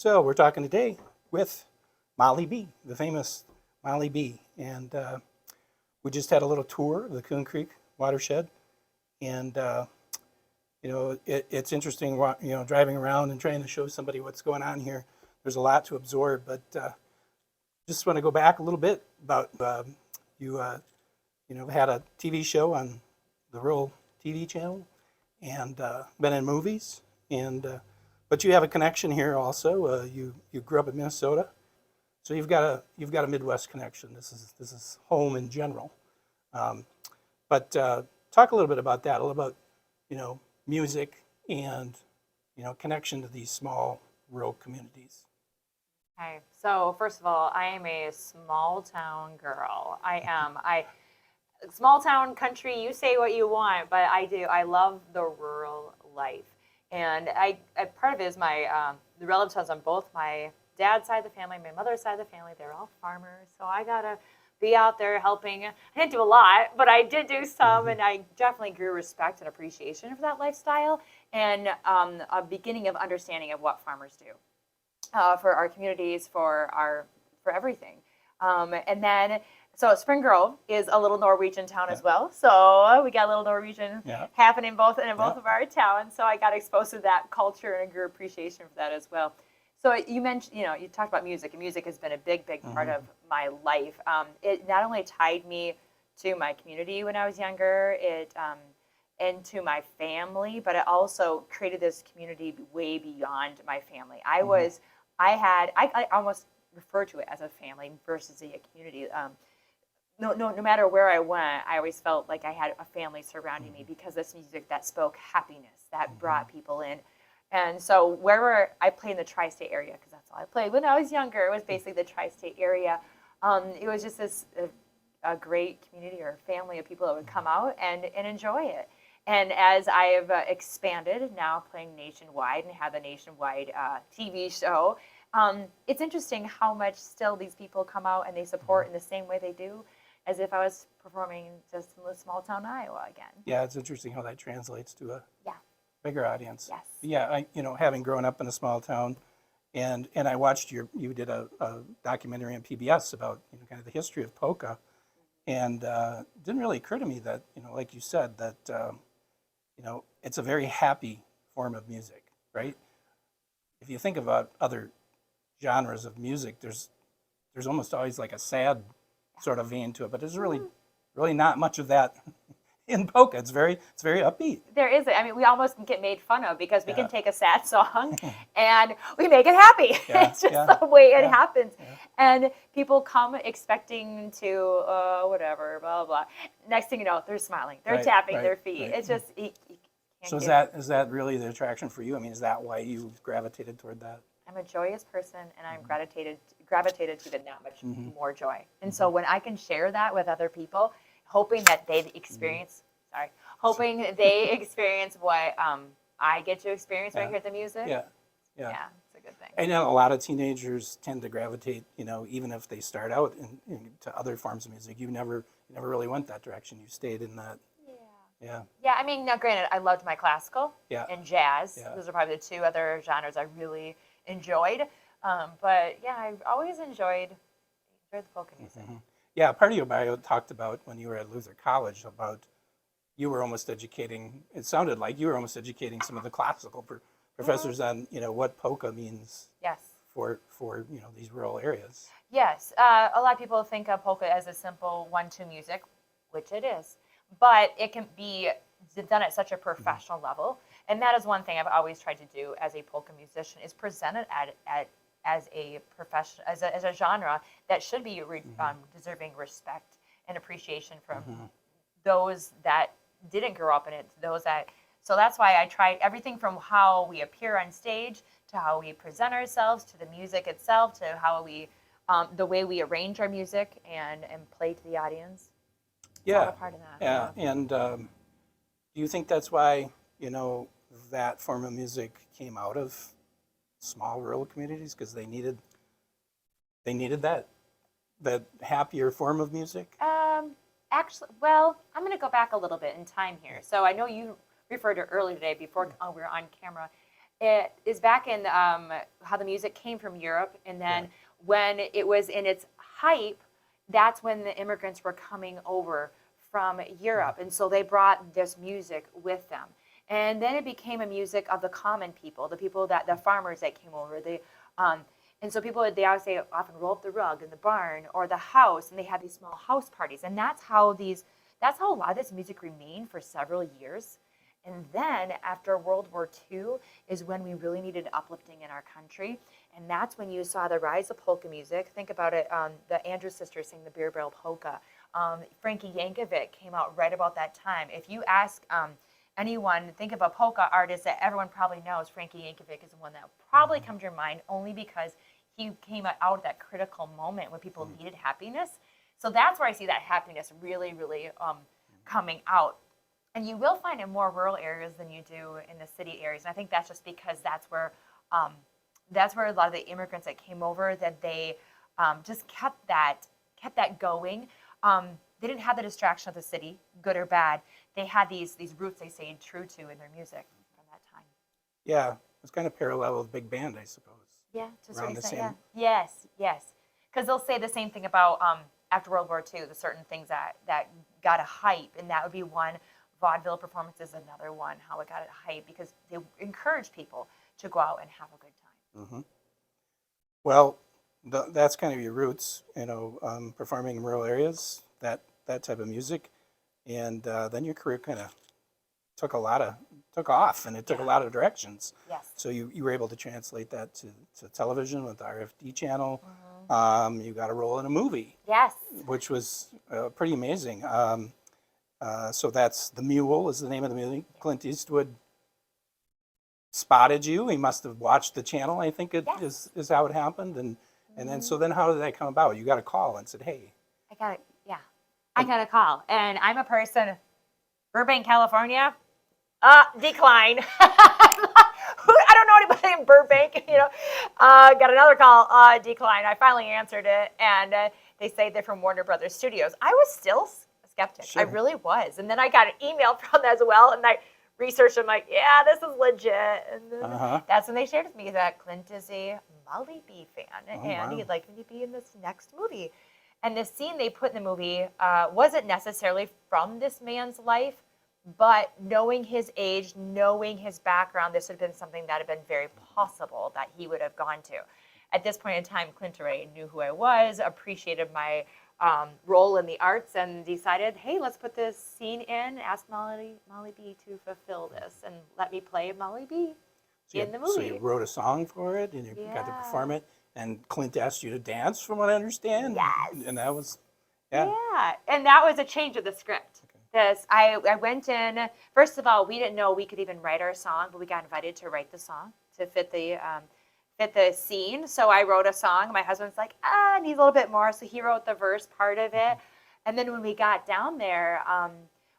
So we're talking today with Mollie B, the famous Mollie B, and we just had a little tour of the Coon Creek watershed, and it's interesting, driving around and trying to show somebody what's going on here. There's a lot to absorb, but just want to go back a little bit about you. Had a TV show on the rural TV channel, and been in movies, and but you have a connection here also. You grew up in Minnesota, so you've got a Midwest connection. This is home in general. But talk a little bit about that, a little about music and connection to these small rural communities. Okay, so first of all, I am a small town girl. Small town country. You say what you want, but I do. I love the rural life, and I part of it is my the relatives on both my dad's side of the family, my mother's side of the family. They're all farmers, so I gotta be out there helping. I didn't do a lot, but I did do some, and I definitely grew respect and appreciation for that lifestyle, and a beginning of understanding of what farmers do for our communities, for everything, and then. So Spring Grove is a little Norwegian town as well. So we got a little Norwegian happening in both of our towns. So I got exposed to that culture and I grew appreciation for that as well. So you mentioned, you talked about music, and music has been a big part of my life. It not only tied me to my community when I was younger, and to my family, but it also created this community way beyond my family. I almost refer to it as a family versus a community. No matter where I went, I always felt like I had a family surrounding me because this music that spoke happiness, that brought people in. And so wherever I played in the tri-state area, because that's all I played when I was younger, it was basically the tri-state area. It was just a great community or family of people that would come out and enjoy it. And as I have expanded, now playing nationwide and have a nationwide TV show, it's interesting how much still these people come out and they support in the same way they do as if I was performing just in the small town Iowa again. Yeah, it's interesting how that translates to a bigger audience. Yes. Yeah, having grown up in a small town, and I watched you did a documentary on PBS about kind of the history of polka, and it didn't really occur to me that like you said that it's a very happy form of music, right? If you think about other genres of music, there's almost always like a sad sort of vein to it, but there's really not much of that in polka. It's very upbeat. There is. I mean, we almost get made fun of because we can take a sad song and we make it happy. It's just the way it happens. Yeah. And people come expecting to whatever, blah, blah, blah. Next thing you know, they're smiling. They're tapping their feet. Right. It's just... So is that really the attraction for you? I mean, is that why you gravitated toward that? I'm a joyous person, and I'm gravitated to the that much more joy. And so when I can share that with other people, hoping that they experience, hoping they experience what I get to experience when I hear the music. Yeah, it's a good thing. I know a lot of teenagers tend to gravitate, even if they start out to other forms of music. You never really went that direction. You stayed in that. Yeah. Yeah, I mean, now granted, I loved my classical and jazz. Yeah. Those are probably the two other genres I really enjoyed. But yeah, I've always enjoyed the polka music. Mm-hmm. Yeah, part of your bio talked about when you were at Luther College about you were almost educating, it sounded like you were almost educating some of the classical professors on, what polka means for these rural areas. Yes, a lot of people think of polka as a simple 1-2 music, which it is. But it can be done at such a professional level, and that is one thing I've always tried to do as a polka musician is present it as a profession, as a genre that should be deserving respect and appreciation from those that didn't grow up in it. So that's why I tried everything from how we appear on stage to how we present ourselves to the music itself to how we the way we arrange our music and play to the audience. Yeah, part of that. Yeah. And do you think that's why that form of music came out of small rural communities because they needed that happier form of music? Actually, well, I'm going to go back a little bit in time here. So I know you referred to earlier today before we were on camera it is back in how the music came from Europe, and then Right. when it was in its hype, that's when the immigrants were coming over from Europe, and so they brought this music with them. And then it became a music of the common people, the people that the farmers that came over. Um, and so people they always say often roll up the rug in the barn or the house, and they had these small house parties, and that's how a lot of this music remained for several years. And then after World War II is when we really needed uplifting in our country. And that's when you saw the rise of polka music. Think about it. The Andrews sisters sang the Beer Barrel Polka. Frankie Yankovic came out right about that time. If you ask anyone, think of a polka artist that everyone probably knows, Frankie Yankovic is the one that probably comes to your mind only because he came out of that critical moment when people needed happiness. So that's where I see that happiness really, really coming out. And you will find in more rural areas than you do in the city areas. And I think that's just because that's where a lot of the immigrants that came over that they just kept that going. They didn't have the distraction of the city, good or bad. They had these roots they stayed true to in their music from that time. Yeah, it's kind of parallel with big band, I suppose. Yeah, to a Around certain the extent. same. Yeah. Yes. Because they'll say the same thing about after World War II, the certain things that got a hype, and that would be one. Vaudeville performance is another one, how it got a hype, because they encourage people to go out and have a good time. Hmm. Well, that's kind of your roots, performing in rural areas, that type of music, and then your career kind of took off, and it took a lot of directions. Yes. So you were able to translate that to television with the RFD channel. You got a role in a movie, Yes. which was pretty amazing. So that's The Mule is the name of the movie. Clint Eastwood spotted you. He must have watched the channel, I think Yes. is how it happened. And then how did that come about? You got a call and said, hey. I got a call, and I'm a person, Burbank, California, decline. I don't know anybody in Burbank, got another call, decline. I finally answered it, and they say they're from Warner Brothers Studios. I was still skeptic. Sure. I really was. And then I got an email from them as well, and I researched. I'm like, yeah, this is legit. And then that's when they shared with me that Clint is a Mollie B fan, and he'd like me to be in this next movie. And the scene they put in the movie wasn't necessarily from this man's life, but knowing his age, knowing his background, this would have been something that had been very possible that he would have gone to. At this point in time, Clint already knew who I was, appreciated my role in the arts, and decided, hey, let's put this scene in, ask Mollie B to fulfill this, and let me play Mollie B in the movie. So you wrote a song for it, and you got to perform it, and Clint asked you to dance, from what I understand. Yes. And that was, Yeah, and that was a change of the script. I went in, first of all, we didn't know we could even write our song, but we got invited to write the song to fit the scene. So I wrote a song. My husband's like, needs a little bit more. So he wrote the verse part of it. And then when we got down there,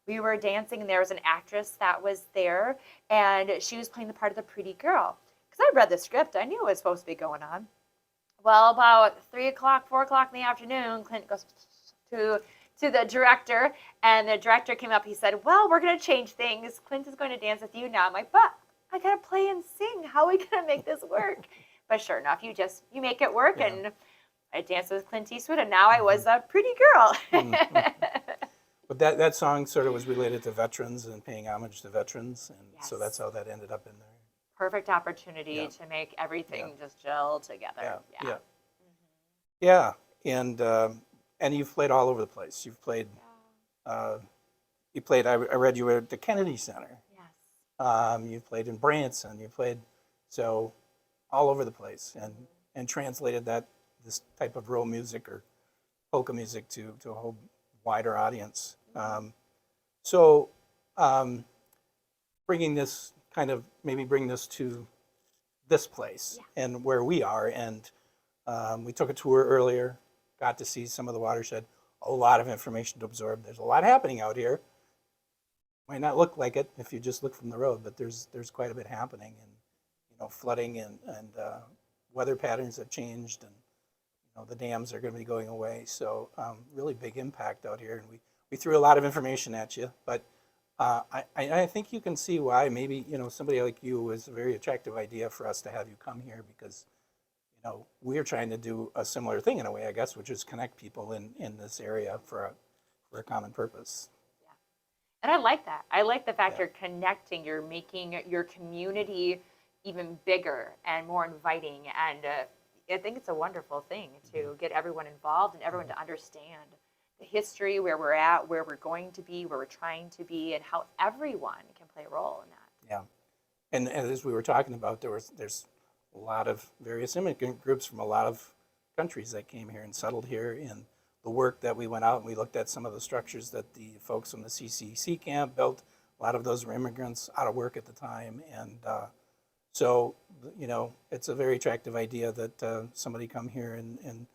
we were dancing, and there was an actress that was there, and she was playing the part of the pretty girl. Because I read the script. I knew what was supposed to be going on. Well, about 3 o'clock, 4 o'clock in the afternoon, Clint goes to the director, and the director came up. He said, well, we're going to change things. Clint is going to dance with you now. I'm like, but I got to play and sing. How are we going to make this work? But sure enough, you make it work, and I danced with Clint Eastwood, and now I was a pretty girl. But that song sort of was related to veterans and paying homage to veterans, and so that's how that ended up in there. Perfect opportunity to make everything just gel together. Yeah, and you've played all over the place. You've played, I read you were at the Kennedy Center. Yes. You've played in Branson. You played, so all over the place, and translated this type of rural music or polka music to a whole wider audience. Bring this to this place and where we are, and we took a tour earlier, got to see some of the watershed, a lot of information to absorb. There's a lot happening out here. Might not look like it if you just look from the road, but there's quite a bit happening, and flooding and weather patterns have changed, and the dams are going to be going away. So really big impact out here, and we threw a lot of information at you, but I think you can see why maybe, somebody like you is a very attractive idea for us to have you come here because, we're trying to do a similar thing in a way, I guess, which is connect people in this area for a common purpose. And I like that. I like the fact Yeah. you're connecting, you're making your community even bigger and more inviting. And I think it's a wonderful thing to get everyone involved and everyone to understand the history, where we're at, where we're going to be, where we're trying to be, and how everyone can play a role in that. Yeah. And as we were talking about, there's a lot of various immigrant groups from a lot of countries that came here and settled here. And the work that we went out and we looked at some of the structures that the folks from the CCC camp built. A lot of those were immigrants out of work at the time, and so it's a very attractive idea that somebody come here and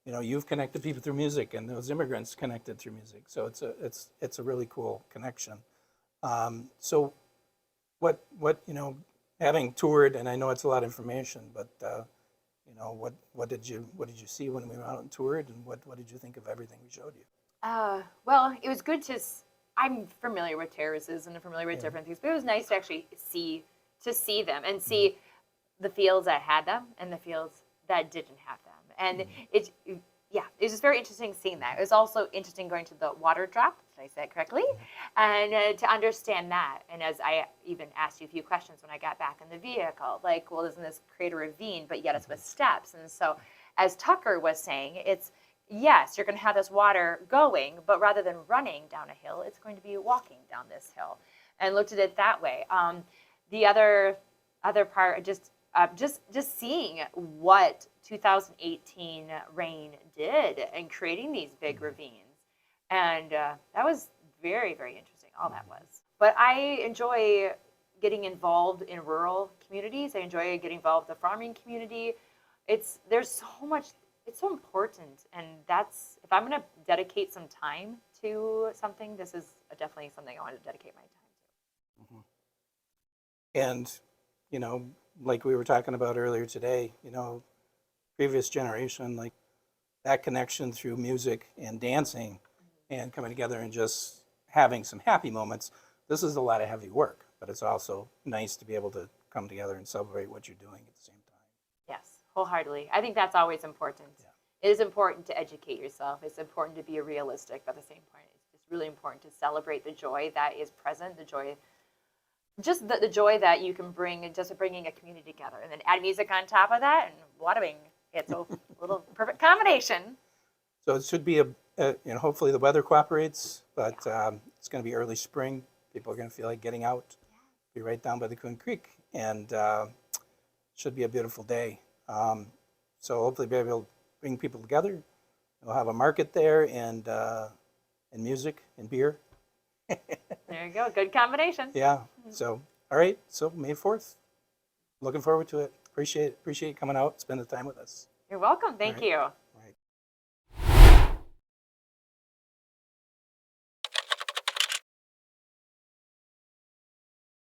you've connected people through music, and those immigrants connected through music. So it's a really cool connection. So what having toured, and I know it's a lot of information, but what did you see when we went out and toured, and what did you think of everything we showed you? Well, it was good I'm familiar with terraces and I'm familiar with Yeah. different things, but it was nice to actually see them and see the fields that had them and the fields that didn't have them. And it was just very interesting seeing that. It was also interesting going to the water drop, did I say it correctly? And to understand that. And as I even asked you a few questions when I got back in the vehicle, like, well, doesn't this create a ravine, but yet it's with steps? And so, as Tucker was saying, it's, yes, you're going to have this water going, but rather than running down a hill, it's going to be walking down this hill. And looked at it that way. The other part, just seeing what 2018 rain did in creating these big ravines, and that was very, very interesting. All that was. But I enjoy getting involved in rural communities. I enjoy getting involved in the farming community. There's so much. It's so important, and that's, if I'm going to dedicate some time to something, this is definitely something I want to dedicate my time to. And like we were talking about earlier today, previous generation, like that connection through music and dancing and coming together and just having some happy moments. This is a lot of heavy work, but it's also nice to be able to come together and celebrate what you're doing at the same time. Yes, wholeheartedly. I think that's always important. Yeah. It is important to educate yourself. It's important to be realistic, but at the same point, it's really important to celebrate the joy that is present, the joy that you can bring, just bringing a community together, and then add music on top of that, and wada bing, it's a little perfect combination. So it should be hopefully the weather cooperates, but it's going to be early spring. People are going to feel like getting out. Be right down by the Coon Creek, and should be a beautiful day. So hopefully be able to bring people together. We'll have a market there, and music and beer. There you go, good combination. Yeah. So all right. So May 4th. Looking forward to it. Appreciate you coming out, spend the time with us. You're welcome. Thank All right. you.